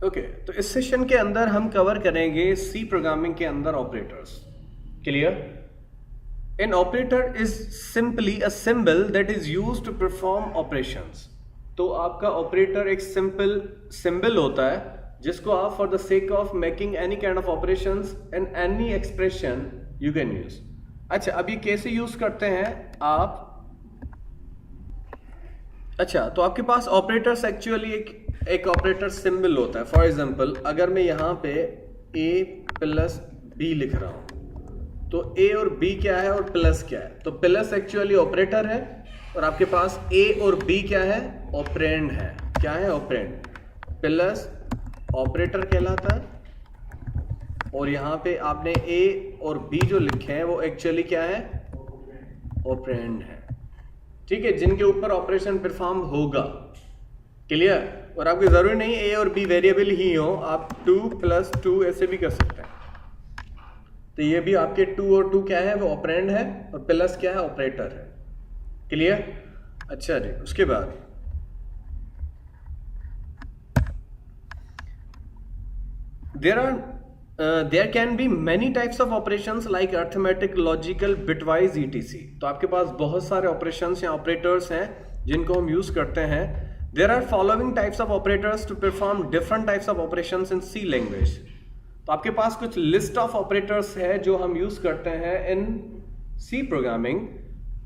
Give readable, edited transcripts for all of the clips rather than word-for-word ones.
Okay, तो इस session के अंदर हम कवर करेंगे सी प्रोग्रामिंग के अंदर operators. Clear? An operator is simply a symbol that is used to perform operations. तो आपका ऑपरेटर एक सिंपल सिंबल होता है जिसको आप for the sake of making any kind of operations and any expression you can use. अच्छा, अब ये कैसे यूज करते हैं आप? अच्छा, तो आपके पास ऑपरेटर्स एक्चुअली एक ऑपरेटर सिंबल होता है। फॉर एग्जांपल, अगर मैं यहाँ पे a प्लस बी लिख रहा हूँ तो a और b क्या है और प्लस क्या है? तो प्लस एक्चुअली ऑपरेटर है और आपके पास a और b क्या है? ऑपरेंड है। क्या है? ऑपरेंड। प्लस ऑपरेटर कहलाता है और यहाँ पे आपने a और b जो लिखे हैं वो एक्चुअली क्या है? ऑपरेंड है। ठीक है, जिनके ऊपर ऑपरेशन परफॉर्म होगा। क्लियर? और आपकी जरूरी नहीं ए और बी वेरिएबल ही हो, आप 2 + 2 ऐसे भी कर सकते हैं। तो ये भी आपके 2 और 2 क्या है? वो ऑपरेंड है और प्लस क्या है? ऑपरेटर है। क्लियर? अच्छा जी, उसके बाद there can be many types of operations like arithmetic, logical, bitwise, etc. तो आपके पास बहुत सारे ऑपरेशंस या ऑपरेटर्स हैं जिनको हम यूज करते हैं। There are following types of operators to perform different types of operations in C language. तो आपके पास कुछ लिस्ट ऑफ ऑपरेटर्स है जो हम यूज करते हैं इन C प्रोग्रामिंग।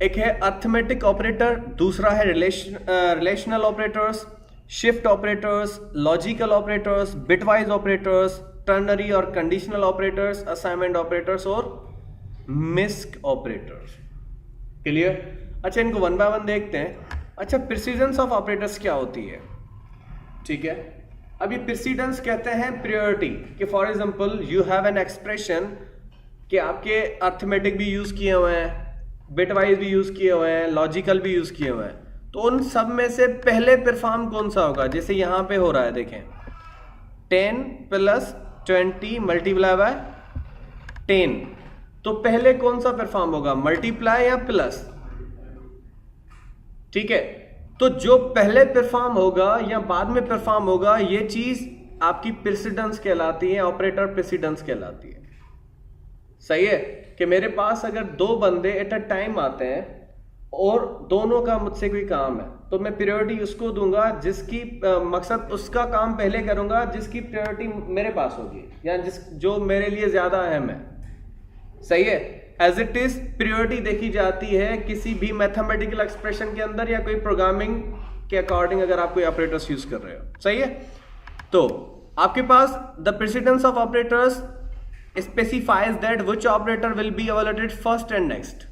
एक है अर्थमेटिक ऑपरेटर, दूसरा है relational operators, shift operators, logical operators, bitwise operators, ternary और कंडीशनल ऑपरेटर्स, असाइनमेंट ऑपरेटर्स और मिस्क ऑपरेटर्स। क्लियर? अच्छा, इनको वन बाय वन देखते हैं। अच्छा, प्रेसिडेंस ऑफ ऑपरेटर्स क्या होती है? ठीक है, अब ये प्रेसिडेंस कहते हैं प्रायोरिटी। कि for example you have an expression कि आपके अर्थमेटिक भी यूज किए हुए हैं, बिटवाइज भी यूज किए हुए हैं, लॉजिकल भी यूज किए हुए हैं, तो उन सब में से पहले परफॉर्म कौन सा होगा? जैसे यहां पे हो रहा है, देखें 10 + 20 मल्टीप्लाई बाय 10, तो पहले कौन सा परफॉर्म होगा? मल्टीप्लाई या प्लस? ठीक है, तो जो पहले परफॉर्म होगा या बाद में परफॉर्म होगा, ये चीज आपकी प्रेसिडेंस कहलाती है, ऑपरेटर प्रेसिडेंस कहलाती है। सही है कि मेरे पास अगर दो बंदे एट अ टाइम आते हैं और दोनों का मुझसे कोई काम है, तो मैं प्रायोरिटी उसको दूंगा जिसकी मकसद उसका काम पहले करूंगा जिसकी प्रायोरिटी मेरे पास होगी या जो मेरे लिए ज्यादा अहम है। सही है? एज इट इज प्रायोरिटी देखी जाती है किसी भी मैथमेटिकल एक्सप्रेशन के अंदर या कोई प्रोग्रामिंग के अकॉर्डिंग, अगर आप कोई ऑपरेटर्स यूज कर रहे हो। सही है? तो आपके पास the precedence of operators specifies that which operator will be evaluated first and next,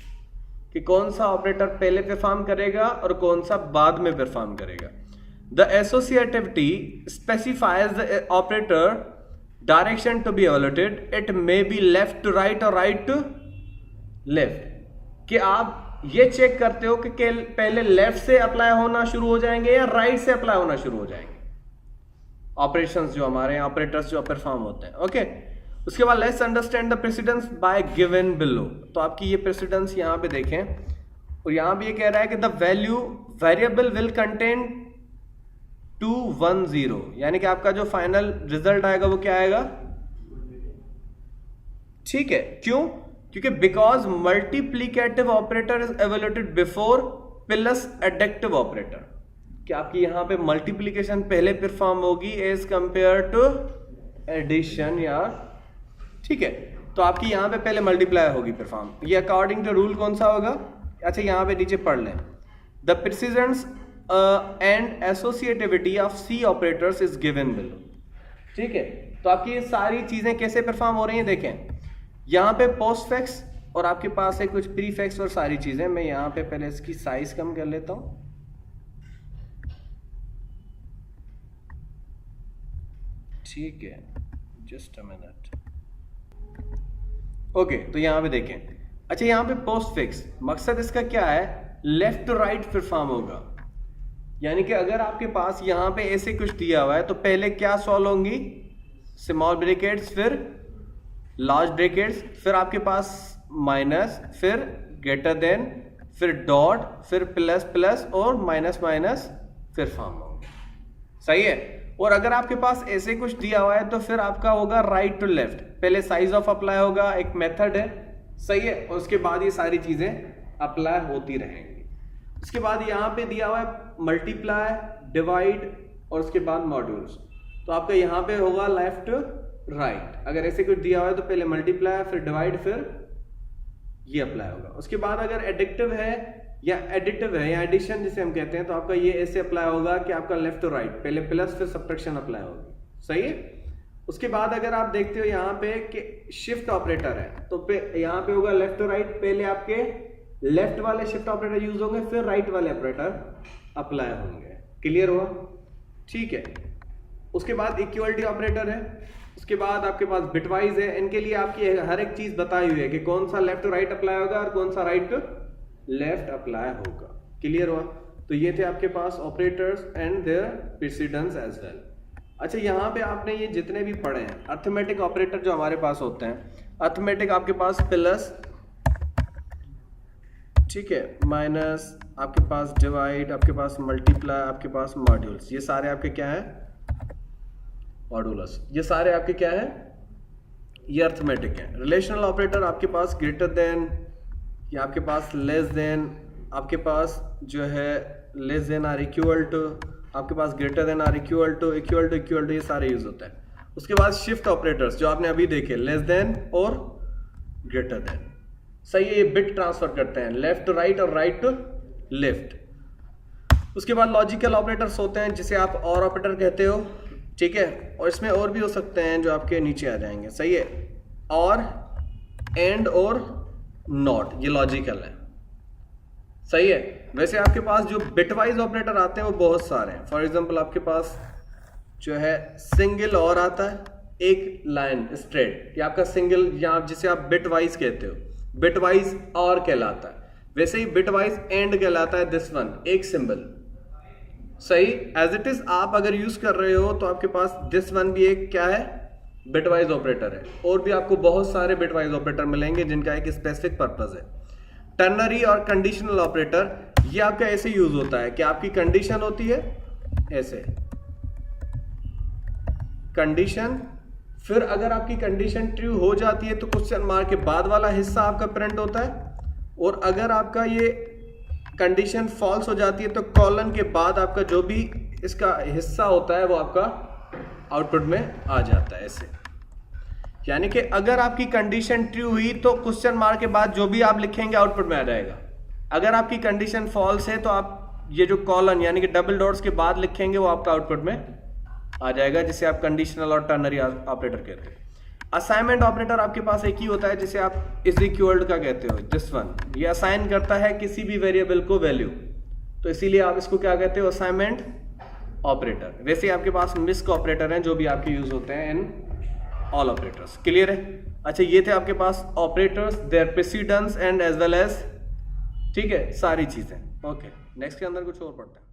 कि कौन सा ऑपरेटर पहले परफॉर्म करेगा और कौन सा बाद में परफॉर्म करेगा। The associativity specifies the operator direction to be evaluated, it may be left to right और राइट टू लेफ्ट, कि आप ये चेक करते हो कि पहले लेफ्ट से अप्लाई होना शुरू हो जाएंगे या राइट से अप्लाई होना शुरू हो जाएंगे ऑपरेशंस जो हमारे यहाँ ऑपरेटर्स जो परफॉर्म होते हैं। ओके, उसके बाद let's understand the precedence bye given below. तो आपकी ये प्रेसिडेंस यहाँ पे देखें, और यहाँ भी ये कह रहा है कि the value variable will contain 210, यानी कि आपका जो फाइनल रिजल्ट आएगा वो क्या आएगा? ठीक है, क्यों? क्योंकि because multiplicative operator is evaluated before plus addictive operator, कि आपकी यहां पे मल्टीप्लीकेशन पहले परफॉर्म होगी एज कंपेयर टू एडिशन। या ठीक है, तो आपकी यहां पे पहले मल्टीप्लाई होगी परफॉर्म। ये अकॉर्डिंग टू रूल कौन सा होगा? अच्छा, यहां पे नीचे पढ़ लें, the precedence and associativity of C operators is given below. ठीक है, तो आपकी ये सारी चीजें कैसे परफॉर्म हो रही हैं? देखें, यहाँ पे पोस्टफिक्स और आपके पास है कुछ प्रीफिक्स और सारी चीजें। मैं यहाँ पे पहले इसकी साइज कम कर लेता हूं। ठीक है, जस्ट अ मिनट। ओके, तो यहाँ पे देखें। अच्छा, यहाँ पे पोस्टफिक्स मकसद इसका क्या है? लेफ्ट टू राइट परफॉर्म होगा, यानी कि अगर आपके पास यहाँ पे ऐसे कुछ दिया हुआ है तो पहले क्या सॉल्व होंगी? स्मॉल ब्रैकेट्स, फिर लार्ज ब्रैकेट्स, फिर आपके पास माइनस, फिर ग्रेटर देन, फिर डॉट, फिर प्लस प्लस और माइनस माइनस, फिर फॉर्म होंगे। सही है? और अगर आपके पास ऐसे कुछ दिया हुआ है तो फिर आपका होगा राइट टू लेफ्ट। पहले साइज ऑफ अप्लाई होगा, एक मेथड है, सही है, और उसके बाद ये सारी चीजें अप्लाई होती रहेंगी। उसके बाद यहाँ पे दिया हुआ है मल्टीप्लाई, डिवाइड और उसके बाद मॉड्यूल्स। तो आपका यहाँ पे होगा लेफ्ट राइट। अगर ऐसे कुछ दिया हुआ है तो पहले मल्टीप्लाई, फिर डिवाइड, फिर ये अप्लाई होगा। उसके बाद अगर एडिक्टिव है या एडिटिव है या एडिशन जिसे हम कहते हैं, तो आपका ये ऐसे अप्लाई होगा कि आपका लेफ्ट टू राइट, पहले प्लस फिर सब्ट्रैक्शन अप्लाई होगी, सही है। उसके बाद अगर आप देखते हो यहाँ पे कि शिफ्ट ऑपरेटर है, तो यहाँ पे होगा लेफ्ट टू राइट, पहले आपके लेफ्ट वाले शिफ्ट ऑपरेटर यूज होंगे, फिर राइट वाले ऑपरेटर अप्लाई होंगे। क्लियर हुआ? ठीक है। उसके बाद इक्वलिटी ऑपरेटर है, उसके बाद आपके पास बिटवाइज है। इनके लिए आपकी हर एक चीज बताई हुई है कि कौन सा लेफ्ट टू राइट अप्लाई होगा और कौन सा राइट टू लेफ्ट अप्लाई होगा। क्लियर हुआ? तो ये थे आपके पास operators and their precedence as well. अच्छा, यहाँ पे आपने ये जितने भी पढ़े हैं अर्थमेटिक ऑपरेटर जो हमारे पास होते हैं, अर्थमेटिक आपके पास प्लस, ठीक है, माइनस, आपके पास डिवाइड, आपके पास मल्टीप्लाई, आपके पास मॉड्यूल्स, ये सारे आपके क्या है? मॉड्यूलस, ये सारे आपके क्या है? ये अर्थमेटिक है। रिलेशनल ऑपरेटर आपके पास ग्रेटर देन, या आपके पास लेस देन, आपके पास जो है less than or equal to, आपके पास greater than or equal to, equal to, ये सारे यूज होते हैं। उसके बाद शिफ्ट ऑपरेटर्स जो आपने अभी देखे, लेस देन और ग्रेटर देन, सही है, ये बिट ट्रांसफर करते हैं लेफ्ट टू राइट और राइट टू लेफ्ट। उसके बाद लॉजिकल ऑपरेटर्स होते हैं जिसे आप और ऑपरेटर कहते हो, ठीक है, और इसमें और भी हो सकते हैं जो आपके नीचे आ जाएंगे, सही है, और एंड और नॉट, ये लॉजिकल है, सही है। वैसे आपके पास जो बिटवाइज ऑपरेटर आते हैं वो बहुत सारे हैं। फॉर एग्जांपल आपके पास जो है सिंगल और आता है, एक लाइन स्ट्रेट, ये आपका सिंगल, या जिसे आप बिटवाइज कहते हो, बिटवाइज और कहलाता है। वैसे ही बिटवाइज एंड कहलाता है दिस वन, एक सिंबल, सही। एज इट इज आप अगर यूज कर रहे हो तो आपके पास दिस वन भी एक क्या है? बिटवाइज ऑपरेटर है। और भी आपको बहुत सारे बिटवाइज ऑपरेटर मिलेंगे जिनका एक स्पेसिफिक पर्पस है। टर्नरी और कंडीशनल ऑपरेटर, ये आपका ऐसे यूज होता है कि आपकी कंडीशन होती है ऐसे, कंडीशन, फिर अगर आपकी कंडीशन ट्रू हो जाती है तो क्वेश्चन मार्क के बाद वाला हिस्सा आपका प्रिंट होता है, और अगर आपका ये कंडीशन फॉल्स हो जाती है तो कॉलन के बाद आपका जो भी इसका हिस्सा होता है वो आपका आउटपुट में आ जाता है ऐसे। यानी कि अगर आपकी कंडीशन ट्रू हुई तो क्वेश्चन मार्क के बाद जो भी आप लिखेंगे आउटपुट में आ जाएगा। अगर आपकी कंडीशन फॉल्स है तो आप ये जो कॉलन यानी कि डबल डॉट्स के बाद लिखेंगे वो आपका आउटपुट में आ जाएगा, जिसे आप कंडीशनल और टर्नरी ऑपरेटर कहते हैं। असाइनमेंट ऑपरेटर आपके पास एक ही होता है जिसे आप इज इक्वल का कहते हो, दिस वन, ये असाइन करता है किसी भी वेरिएबल को वैल्यू, तो इसीलिए आप इसको क्या कहते हो? Assignment operator. वैसे आपके पास मिस्क ऑपरेटर हैं जो भी आपके यूज होते हैं इन ऑल ऑपरेटर्स। क्लियर है? अच्छा, ये थे आपके पास operators, their precedence and as well as, ठीक है, सारी चीजें। ओके, नेक्स्ट के अंदर कुछ और पढ़ते हैं।